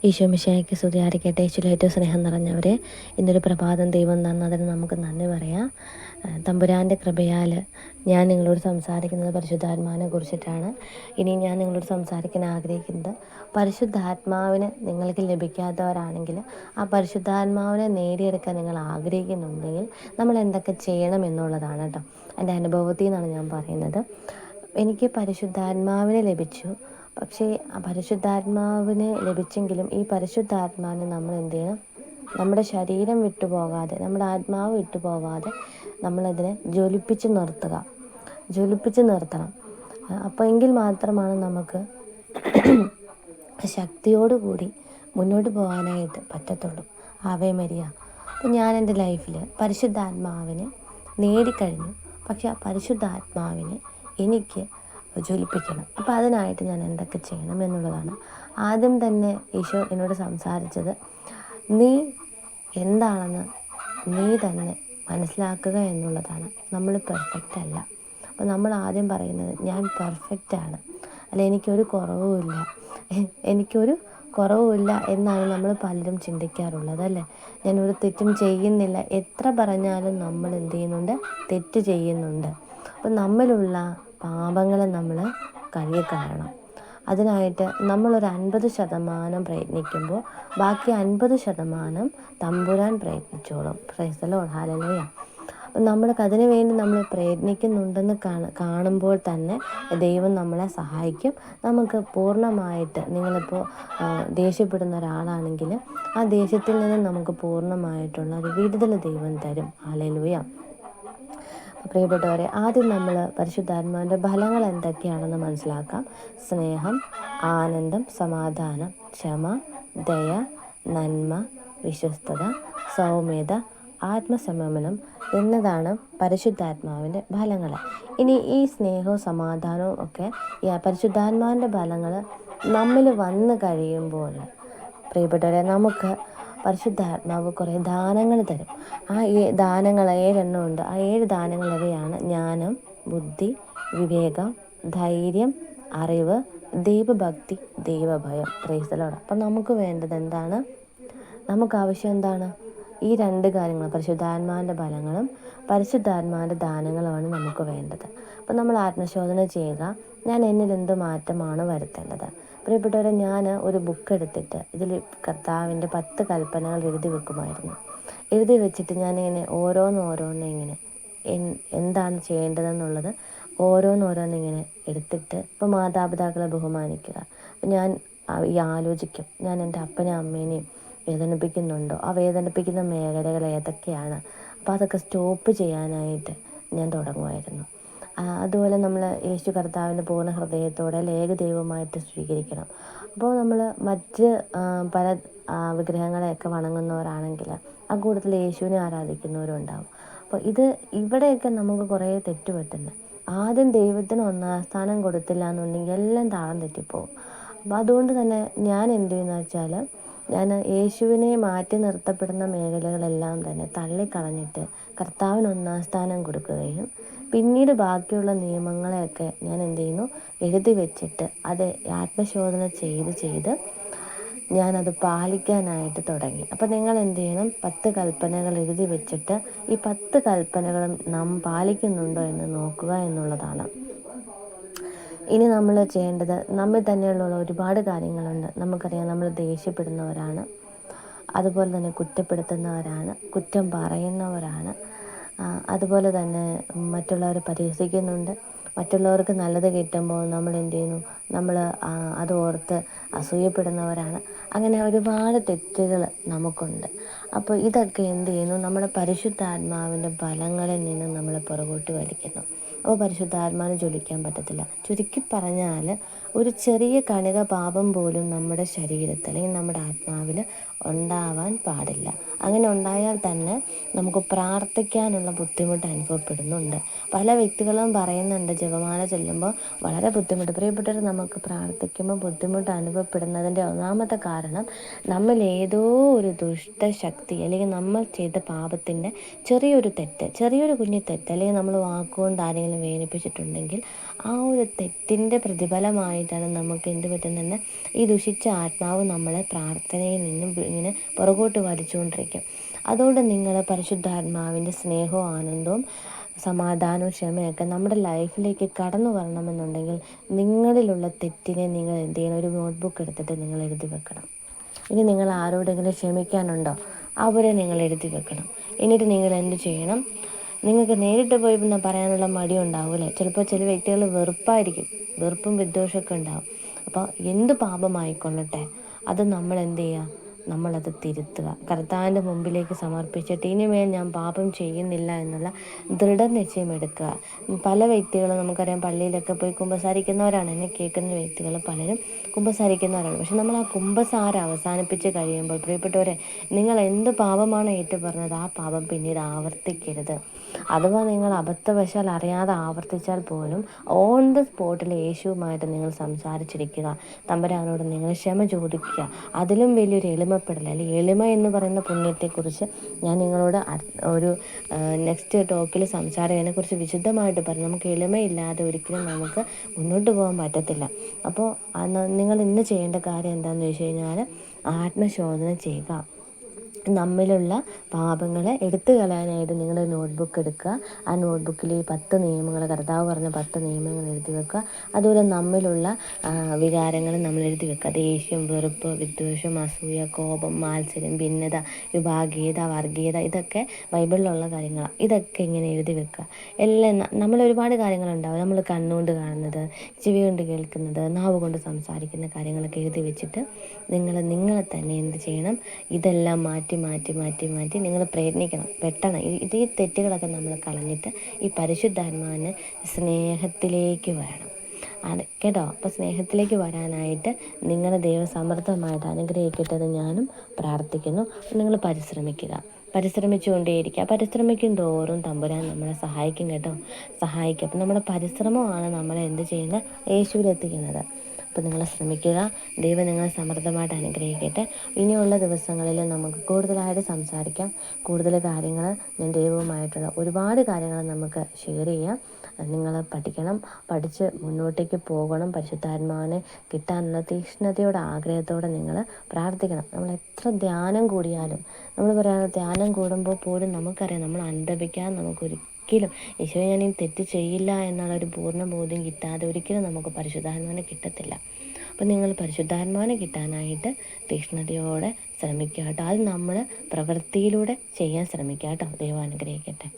ഈശോ മിശിഹായ്ക്ക് സ്തുതിയായിരിക്കട്ടെ. ഈശോയിൽ ഏറ്റവും സ്നേഹം നിറഞ്ഞവരെ, ഇന്നൊരു പ്രഭാതം ദൈവം തന്നതിന് നമുക്ക് നന്ദി പറയാം. തമ്പുരാൻ്റെ കൃപയാൽ ഞാൻ നിങ്ങളോട് സംസാരിക്കുന്നത് പരിശുദ്ധാത്മാവിനെ കുറിച്ചിട്ടാണ്. ഇനി ഞാൻ നിങ്ങളോട് സംസാരിക്കാൻ ആഗ്രഹിക്കുന്നത്, പരിശുദ്ധാത്മാവിന് നിങ്ങൾക്ക് ലഭിക്കാത്തവരാണെങ്കിൽ ആ പരിശുദ്ധാത്മാവിനെ നേടിയെടുക്കാൻ നിങ്ങൾ ആഗ്രഹിക്കുന്നുണ്ടെങ്കിൽ നമ്മൾ എന്തൊക്കെ ചെയ്യണം എന്നുള്ളതാണ് കേട്ടോ. എൻ്റെ അനുഭവത്തിൽ നിന്നാണ് ഞാൻ പറയുന്നത്. എനിക്ക് പരിശുദ്ധാത്മാവിനെ ലഭിച്ചു. പക്ഷേ ആ പരിശുദ്ധാത്മാവിനെ ലഭിച്ചെങ്കിലും ഈ പരിശുദ്ധാത്മാവിനെ നമ്മൾ എന്ത് ചെയ്യണം? നമ്മുടെ ശരീരം വിട്ടുപോകാതെ, നമ്മുടെ ആത്മാവ് വിട്ടുപോകാതെ നമ്മളതിനെ ജ്വലിപ്പിച്ച് നിർത്തണം. അപ്പോൾ എങ്കിൽ മാത്രമാണ് നമുക്ക് ശക്തിയോടുകൂടി മുന്നോട്ട് പോകാനായിട്ട് പറ്റത്തുള്ളൂ. Ave Maria. അപ്പോൾ ഞാൻ എൻ്റെ ലൈഫിൽ പരിശുദ്ധാത്മാവിനെ നേടിക്കഴിഞ്ഞു. പക്ഷെ ആ പരിശുദ്ധാത്മാവിനെ എനിക്ക് ജ്വലിപ്പിക്കണം. അപ്പോൾ അതിനായിട്ട് ഞാൻ എന്തൊക്കെ ചെയ്യണം എന്നുള്ളതാണ്. ആദ്യം തന്നെ ഈശോ എന്നോട് സംസാരിച്ചത്, നീ എന്താണെന്ന് നീ തന്നെ മനസ്സിലാക്കുക എന്നുള്ളതാണ്. നമ്മൾ പെർഫെക്റ്റ് അല്ല. അപ്പോൾ നമ്മൾ ആദ്യം പറയുന്നത്, ഞാൻ പെർഫെക്റ്റാണ്, അല്ല എനിക്കൊരു കുറവുമില്ല എന്നാണ് നമ്മൾ പലരും ചിന്തിക്കാറുള്ളത്, അല്ലേ? ഞാനൊരു തെറ്റും ചെയ്യുന്നില്ല. എത്ര പറഞ്ഞാലും നമ്മൾ എന്ത് ചെയ്യുന്നുണ്ട്? തെറ്റ് ചെയ്യുന്നുണ്ട്. അപ്പം നമ്മളുള്ള പാപങ്ങളെ നമ്മൾ കഴുകിക്കളയണം. അതിനായിട്ട് നമ്മളൊരു 50% പ്രയത്നിക്കുമ്പോൾ ബാക്കി 50% തമ്പുരാൻ പ്രയത്നിച്ചോളും. Praise the Lord, hallelujah. അപ്പം അതിനു വേണ്ടി നമ്മൾ പ്രയത്നിക്കുന്നുണ്ടെന്ന് കാണുമ്പോൾ തന്നെ ദൈവം നമ്മളെ സഹായിക്കും. നമുക്ക് പൂർണ്ണമായിട്ട്, നിങ്ങളിപ്പോൾ ദേഷ്യപ്പെടുന്ന ഒരാളാണെങ്കിൽ ആ ദേഷ്യത്തിൽ നിന്ന് നമുക്ക് പൂർണ്ണമായിട്ടുള്ള ഒരു വിടുതൽ ദൈവം തരും. ഹല്ലേലൂയ. പ്രിയപ്പെട്ടവരെ, ആദ്യം നമ്മൾ പരിശുദ്ധാത്മാവിൻ്റെ ഫലങ്ങൾ എന്തൊക്കെയാണെന്ന് മനസ്സിലാക്കാം. സ്നേഹം, ആനന്ദം, സമാധാനം, ക്ഷമ, ദയ, നന്മ, വിശ്വസ്തത, സൗമ്യത, ആത്മസംയമനം എന്നതാണ് പരിശുദ്ധാത്മാവിൻ്റെ ഫലങ്ങൾ. ഇനി ഈ സ്നേഹവും സമാധാനവും ഒക്കെ ഈ പരിശുദ്ധാത്മാവിൻ്റെ ഫലങ്ങൾ നമ്മിൽ വന്നു കഴിയുമ്പോൾ, പ്രിയപ്പെട്ടവരെ, നമുക്ക് പരിശുദ്ധാത്മാവ് കുറേ ദാനങ്ങൾ തരും. ആ ദാനങ്ങൾ 7 ഉണ്ട്. ആ 7 ദാനങ്ങൾ ഇവയാണ്: ജ്ഞാനം, ബുദ്ധി, വിവേകം, ധൈര്യം, അറിവ്, ദൈവഭക്തി, ദൈവഭയം. Praise the Lord. അപ്പം നമുക്ക് വേണ്ടത് എന്താണ്? നമുക്ക് ആവശ്യം എന്താണ്? ഈ 2 കാര്യങ്ങൾ, പരിശുദ്ധാത്മാവിൻ്റെ ഫലങ്ങളും പരിശുദ്ധാത്മാവിൻ്റെ ദാനങ്ങളുമാണ് നമുക്ക് വേണ്ടത്. അപ്പം നമ്മൾ ആത്മശോധന ചെയ്യുക. ഞാൻ എന്നിൽ എന്ത് മാറ്റമാണ് വരുത്തേണ്ടത്? പ്രിയപ്പെട്ടവരെ, ഞാൻ ഒരു ബുക്ക് എടുത്തിട്ട് ഇതിൽ കർത്താവിൻ്റെ 10 കൽപ്പനകൾ എഴുതി വെക്കുമായിരുന്നു. എഴുതി വെച്ചിട്ട് ഞാനിങ്ങനെ ഓരോന്നിങ്ങനെ എന്താണ് ചെയ്യേണ്ടതെന്നുള്ളത് ഓരോന്നിങ്ങനെ എടുത്തിട്ട്, ഇപ്പോൾ മാതാപിതാക്കളെ ബഹുമാനിക്കുക. അപ്പം ഞാൻ ആലോചിക്കും, ഞാൻ എൻ്റെ അപ്പനെയും അമ്മേനെയും വേദനിപ്പിക്കുന്നുണ്ടോ? ആ വേദനിപ്പിക്കുന്ന മേഖലകൾ ഏതൊക്കെയാണ്? അപ്പോൾ അതൊക്കെ സ്റ്റോപ്പ് ചെയ്യാനായിട്ട് ഞാൻ തുടങ്ങുമായിരുന്നു. അതുപോലെ നമ്മൾ യേശു കർത്താവിൻ്റെ പൂർണ്ണ ഹൃദയത്തോടെ ഏകദൈവമായിട്ട് സ്വീകരിക്കണം. അപ്പോൾ നമ്മൾ മറ്റ് പല വിഗ്രഹങ്ങളെയൊക്കെ വണങ്ങുന്നവരാണെങ്കിൽ ആ കൂട്ടത്തിൽ യേശുവിനെ ആരാധിക്കുന്നവരും ഉണ്ടാവും. അപ്പോൾ ഇവിടെയൊക്കെ നമുക്ക് കുറേ തെറ്റുപറ്റുന്നത്. ആദ്യം ദൈവത്തിന് 1-ാം സ്ഥാനം കൊടുത്തില്ല എന്നുണ്ടെങ്കിൽ എല്ലാം താളം തെറ്റിപ്പോവും. അപ്പോൾ അതുകൊണ്ട് തന്നെ ഞാൻ എന്ത് ചെയ്യുന്നത് വെച്ചാൽ, ഞാൻ യേശുവിനെ മാറ്റി നിർത്തപ്പെടുന്ന മേഖലകളെല്ലാം തന്നെ തള്ളിക്കളഞ്ഞിട്ട് കർത്താവിന് 1-ാം സ്ഥാനം കൊടുക്കുകയും പിന്നീട് ബാക്കിയുള്ള നിയമങ്ങളെയൊക്കെ ഞാൻ എന്ത് ചെയ്യുന്നു? എഴുതി വെച്ചിട്ട് അത് ആത്മശോധന ചെയ്ത് ഞാനത് പാലിക്കാനായിട്ട് തുടങ്ങി. അപ്പോൾ നിങ്ങൾ എന്ത് ചെയ്യണം? 10 കൽപ്പനകൾ എഴുതി വെച്ചിട്ട് ഈ 10 കൽപ്പനകളും നാം പാലിക്കുന്നുണ്ടോ എന്ന് നോക്കുക എന്നുള്ളതാണ്. ഇനി നമ്മൾ ചെയ്യേണ്ടത്, നമ്മിൽ തന്നെയുള്ള ഒരുപാട് കാര്യങ്ങളുണ്ട്. നമുക്കറിയാം, നമ്മൾ ദേഷ്യപ്പെടുന്നവരാണ്, അതുപോലെ തന്നെ കുറ്റപ്പെടുത്തുന്നവരാണ്, കുറ്റം പറയുന്നവരാണ്, അതുപോലെ തന്നെ മറ്റുള്ളവരെ പരിഹസിക്കുന്നുണ്ട്. മറ്റുള്ളവർക്ക് നല്ലത് കിട്ടുമ്പോൾ നമ്മൾ എന്ത് ചെയ്യുന്നു? നമ്മൾ അത് ഓർത്ത് അസൂയപ്പെടുന്നവരാണ്. അങ്ങനെ ഒരുപാട് തെറ്റുകൾ നമുക്കുണ്ട്. അപ്പോൾ ഇതൊക്കെ എന്ത് ചെയ്യുന്നു? നമ്മുടെ പരിശുദ്ധാത്മാവിൻ്റെ ഫലങ്ങളിൽ നിന്ന് നമ്മൾ പുറകോട്ട് വലിക്കുന്നു. അപ്പോൾ പരിശുദ്ധാത്മാവിനെ ജ്വലിക്കാൻ പറ്റത്തില്ല. ചുരുക്കി പറഞ്ഞാൽ, ഒരു ചെറിയ കണിക പാപം പോലും നമ്മുടെ ശരീരത്തിൽ അല്ലെങ്കിൽ നമ്മുടെ ആത്മാവിൽ ഉണ്ടാവാൻ പാടില്ല. അങ്ങനെ ഉണ്ടായാൽ തന്നെ നമുക്ക് പ്രാർത്ഥിക്കാനുള്ള ബുദ്ധിമുട്ട് അനുഭവപ്പെടുന്നുണ്ട്. പല വ്യക്തികളും പറയുന്നുണ്ട്, ജപമാല ചൊല്ലുമ്പോൾ വളരെ ബുദ്ധിമുട്ട്. പ്രിയപ്പെട്ടവർ, നമുക്ക് പ്രാർത്ഥിക്കുമ്പോൾ ബുദ്ധിമുട്ട് അനുഭവപ്പെടുന്നതിൻ്റെ ഒന്നാമത്തെ കാരണം, നമ്മൾ ഏതോ ഒരു ദുഷ്ടശക്തി അല്ലെങ്കിൽ നമ്മൾ ചെയ്ത പാപത്തിൻ്റെ ചെറിയൊരു കുഞ്ഞു തെറ്റ്, അല്ലെങ്കിൽ നമ്മൾ വാക്കുകൊണ്ട് ആരെങ്കിലും വേദനിപ്പിച്ചിട്ടുണ്ടെങ്കിൽ ആ ഒരു തെറ്റിൻ്റെ പ്രതിഫലമായിട്ട് വരാനായിട്ടാണ് നമുക്ക് എന്ത് പറ്റുന്നത്, ഈ ദുഷിച്ച ആത്മാവ് നമ്മളെ പ്രാർത്ഥനയിൽ നിന്നും ഇങ്ങനെ പുറകോട്ട് വലിച്ചുകൊണ്ടിരിക്കും. അതുകൊണ്ട് നിങ്ങൾ പരിശുദ്ധാത്മാവിൻ്റെ സ്നേഹവും ആനന്ദവും സമാധാനവും ക്ഷമയൊക്കെ നമ്മുടെ ലൈഫിലേക്ക് കടന്നു വരണമെന്നുണ്ടെങ്കിൽ നിങ്ങളിലുള്ള തെറ്റിനെ നിങ്ങൾ എന്ത് ചെയ്യണം, ഒരു നോട്ട്ബുക്ക് എടുത്തിട്ട് നിങ്ങൾ എഴുതി വെക്കണം. ഇനി നിങ്ങൾ ആരോടെങ്കിലും ക്ഷമിക്കാനുണ്ടോ, അവരെ നിങ്ങൾ എഴുതി വെക്കണം. എന്നിട്ട് നിങ്ങൾ എന്ത് ചെയ്യണം, നിങ്ങൾക്ക് നേരിട്ട് പോയി പറയാനുള്ള മടി ഉണ്ടാവില്ലേ, ചിലപ്പോൾ ചില വ്യക്തികൾ വെറുപ്പായിരിക്കും, വെറുപ്പും വിദ്വേഷമൊക്കെ ഉണ്ടാവും. അപ്പോൾ എന്ത് പാപമായിക്കൊള്ളട്ടെ അത് നമ്മൾ എന്ത് ചെയ്യുക, നമ്മളത് തിരുത്തുക, കർത്താവിൻ്റെ മുമ്പിലേക്ക് സമർപ്പിച്ചിട്ട് ഇനിമേൽ ഞാൻ പാപം ചെയ്യുന്നില്ല എന്നുള്ള ദൃഢനിശ്ചയം എടുക്കുക. പല വ്യക്തികളും നമുക്കറിയാം പള്ളിയിലൊക്കെ പോയി കുമ്പസാരിക്കുന്നവരാണ്, എന്നെ കേൾക്കുന്ന വ്യക്തികൾ പലരും കുമ്പസാരിക്കുന്നവരാണ്. പക്ഷെ നമ്മൾ ആ കുമ്പസാരം അവസാനിപ്പിച്ച് കഴിയുമ്പോൾ പ്രിയപ്പെട്ടവരെ, നിങ്ങൾ എന്ത് പാപമാണ് ഏറ്റുപറഞ്ഞത് ആ പാപം പിന്നീട് ആവർത്തിക്കരുത്. അഥവാ നിങ്ങൾ അബദ്ധവശാൽ അറിയാതെ ആവർത്തിച്ചാൽ പോലും ഓൺ ദ സ്പോട്ടിൽ യേശുവുമായിട്ട് നിങ്ങൾ സംസാരിച്ചിരിക്കുക, തമ്പുരാനോട് നിങ്ങൾ ക്ഷമ ചോദിക്കുക. അതിലും വലിയൊരു എളിമപ്പെടൽ, അല്ലെങ്കിൽ എളിമ എന്ന് പറയുന്ന പുണ്യത്തെക്കുറിച്ച് ഞാൻ നിങ്ങളോട് ഒരു നെക്സ്റ്റ് ടോക്കിൽ അതിനെക്കുറിച്ച് വിശദമായിട്ട് പറയും. നമുക്ക് എളിമയില്ലാതെ ഒരിക്കലും നമുക്ക് മുന്നോട്ട് പോകാൻ പറ്റത്തില്ല. അപ്പോൾ നിങ്ങൾ ഇന്ന് ചെയ്യേണ്ട കാര്യം എന്താണെന്ന് വെച്ച് കഴിഞ്ഞാൽ, ആത്മശോധന ചെയ്യുക. നമ്മിലുള്ള പാപങ്ങളെ എടുത്തു കളയാനായിട്ട് നിങ്ങൾ നോട്ട്ബുക്ക് എടുക്കുക. ആ നോട്ട്ബുക്കിൽ ഈ 10 നിയമങ്ങൾ, കർത്താവ് പറഞ്ഞ 10 നിയമങ്ങൾ എഴുതി വെക്കുക. അതുപോലെ നമ്മിലുള്ള വികാരങ്ങൾ നമ്മൾ എഴുതി വെക്കുക. ദേഷ്യം, വെറുപ്പ്, വിദ്വേഷം, അസൂയ, കോപം, മാത്സര്യം, ഭിന്നത, വിഭാഗീയത, വർഗീയത, ഇതൊക്കെ ബൈബിളിലുള്ള കാര്യങ്ങളാണ്. ഇതൊക്കെ ഇങ്ങനെ എഴുതി വെക്കുക. എല്ലാം നമ്മൾ ഒരുപാട് കാര്യങ്ങളുണ്ടാവും. നമ്മൾ കണ്ണുകൊണ്ട് കാണുന്നത്, ചെവി കൊണ്ട് കേൾക്കുന്നത്, നാവ് കൊണ്ട് സംസാരിക്കുന്ന കാര്യങ്ങളൊക്കെ എഴുതി വെച്ചിട്ട് നിങ്ങളെ തന്നെ എന്ത് ചെയ്യണം, ഇതെല്ലാം മാറ്റി നിങ്ങൾ പ്രയത്നിക്കണം, വെട്ടണം. ഈ തെറ്റുകളൊക്കെ നമ്മൾ കളഞ്ഞിട്ട് ഈ പരിശുദ്ധാത്മാവിന് സ്നേഹത്തിലേക്ക് വരണം. കേട്ടോ. അപ്പോൾ സ്നേഹത്തിലേക്ക് വരാനായിട്ട് നിങ്ങളെ ദൈവം സമൃദ്ധമായിട്ട് അനുഗ്രഹിക്കട്ടെ എന്ന് ഞാനും പ്രാർത്ഥിക്കുന്നു. നിങ്ങൾ പരിശ്രമിച്ചുകൊണ്ടേയിരിക്കുക. പരിശ്രമിക്കും തോറും തമ്പുരാൻ നമ്മളെ സഹായിക്കും കേട്ടോ, സഹായിക്കും. അപ്പം നമ്മുടെ പരിശ്രമമാണ് നമ്മളെ എന്ത് ചെയ്യുന്നത്, യേശുവിലെത്തിക്കുന്നത്. അപ്പോൾ നിങ്ങൾ ശ്രമിക്കുക. ദൈവം നിങ്ങളെ സമൃദ്ധമായിട്ട് അനുഗ്രഹിക്കട്ടെ. ഇനിയുള്ള ദിവസങ്ങളിൽ നമുക്ക് കൂടുതലായിട്ട് സംസാരിക്കാം. കൂടുതൽ കാര്യങ്ങൾ ഞാൻ ദൈവവുമായിട്ടുള്ള ഒരുപാട് കാര്യങ്ങൾ നമുക്ക് ഷെയർ ചെയ്യാം. നിങ്ങൾ പഠിക്കണം, പഠിച്ച് മുന്നോട്ടേക്ക് പോകണം. പരിശുദ്ധാത്മാവിനെ കിട്ടാനുള്ള തീക്ഷ്ണതയോടെ ആഗ്രഹത്തോടെ നിങ്ങൾ പ്രാർത്ഥിക്കണം. നമ്മൾ എത്ര ധ്യാനം കൂടിയാലും, നമ്മൾ പറയുന്നത് ധ്യാനം കൂടുമ്പോൾ പോലും നമുക്കറിയാം നമ്മൾ അനുദപിക്കാൻ നമുക്കൊരിക്കലും ഈശോയെ ഞാൻ ഈ തെറ്റ് ചെയ്യില്ല എന്നുള്ളൊരു പൂർണ്ണ ബോധ്യം കിട്ടാതെ ഒരിക്കലും നമുക്ക് പരിശുദ്ധാത്മാവിനെ കിട്ടത്തില്ല. അപ്പം നിങ്ങൾ പരിശുദ്ധാത്മാവിനെ കിട്ടാനായിട്ട് തീക്ഷ്ണതയോടെ ശ്രമിക്കുക കേട്ടോ. അത് നമ്മൾ പ്രവൃത്തിയിലൂടെ ചെയ്യാൻ ശ്രമിക്കുക കേട്ടോ. ദൈവം അനുഗ്രഹിക്കട്ടെ.